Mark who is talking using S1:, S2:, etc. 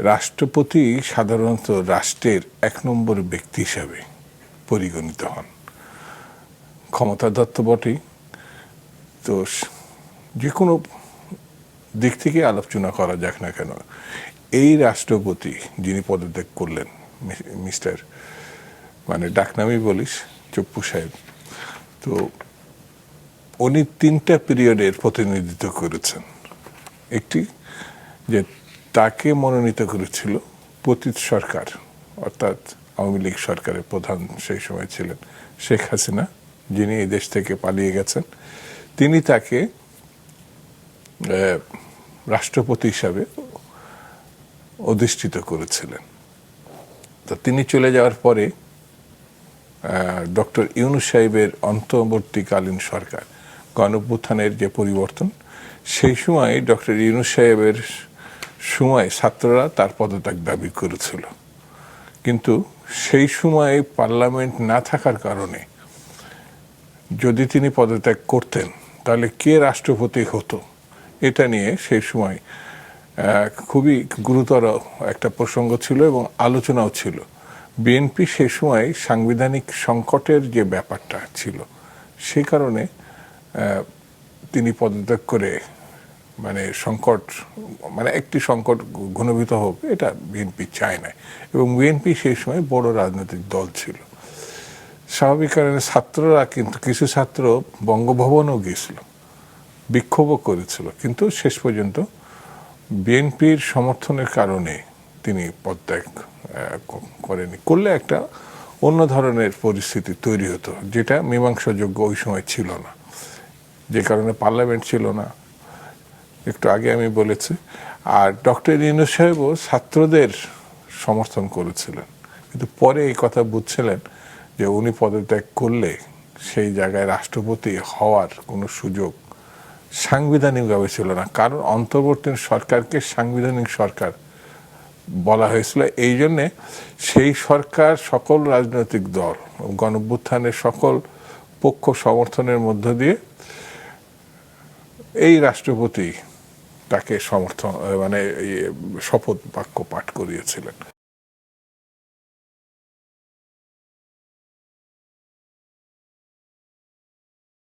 S1: রাষ্ট্রপতি সাধারণত রাষ্ট্রের এক নম্বর ব্যক্তি হিসাবে পরিগণিত হন। ক্ষমতাধর তো বটেই, তো যে কোনো দিক থেকে আলোচনা করা যাক না কেন, এই রাষ্ট্রপতি যিনি পদত্যাগ করলেন, মিস্টার মানে ডাকনামই বলিস চপ্পু সাহেব, তো উনি তিনটা পিরিয়ডের প্রতিনিধিত্ব করেছেন। একটি যে তাকে মনোনীত করেছিল পতিত সরকার, অর্থাৎ আওয়ামী লীগ সরকারের প্রধান সেই সময় ছিলেন শেখ হাসিনা, যিনি এই দেশ থেকে পালিয়ে গেছেন। তিনি তাকে রাষ্ট্রপতি হিসাবে অধিষ্ঠিত করেছিলেন। তো তিনি চলে যাওয়ার পরে ডক্টর ইউনূস সাহেবের অন্তর্বর্তীকালীন সরকার, গণঅভ্যুত্থানের যে পরিবর্তন, সেই সময় ডক্টর ইউনূস সাহেবের সময় ছাত্ররা তার পদত্যাগ দাবি করেছিল, কিন্তু সেই সময় পার্লামেন্ট না থাকার কারণে যদি তিনি পদত্যাগ করতেন তাহলে কে রাষ্ট্রপতি হতো, এটা নিয়ে সেই সময় খুবই গুরুতর একটা প্রসঙ্গ ছিল এবং আলোচনাও ছিল। বিএনপি সেই সময় সাংবিধানিক সংকটের যে ব্যাপারটা ছিল, সেই কারণে তিনি পদত্যাগ করে একটি সংকট ঘনীভূত হোক, এটা বিএনপি চায় না। এবং বিএনপি সেই সময় বড় রাজনৈতিক দল ছিল। স্বাভাবিক কারণে ছাত্ররা, কিন্তু কিছু ছাত্র বঙ্গভবনও গিয়েছিল, বিক্ষোভও করেছিল, কিন্তু শেষ পর্যন্ত বিএনপির সমর্থনের কারণে তিনি পদত্যাগ করেনি। করলে একটা অন্য ধরনের পরিস্থিতি তৈরি হতো, যেটা মীমাংসাযোগ্য ওই সময় ছিল না, যে কারণে পার্লামেন্ট ছিল না, একটু আগে আমি বলেছি। আর ডক্টর ইউনূস সাহেবও ছাত্রদের সমর্থন করেছিলেন, কিন্তু পরে এই কথা বুঝছিলেন যে উনি পদত্যাগ করলে সেই জায়গায় রাষ্ট্রপতি হওয়ার কোনো সুযোগ সাংবিধানিকভাবে ছিল না, কারণ অন্তর্বর্তী সরকারকে সাংবিধানিক সরকার বলা হয়েছিল। এই জন্যে সেই সরকার সকল রাজনৈতিক দল, গণঅভ্যুত্থানের সকল পক্ষ সমর্থনের মধ্য দিয়ে এই রাষ্ট্রপতি তাকে শপথ বাক্য পাঠ করিয়েছিলেন।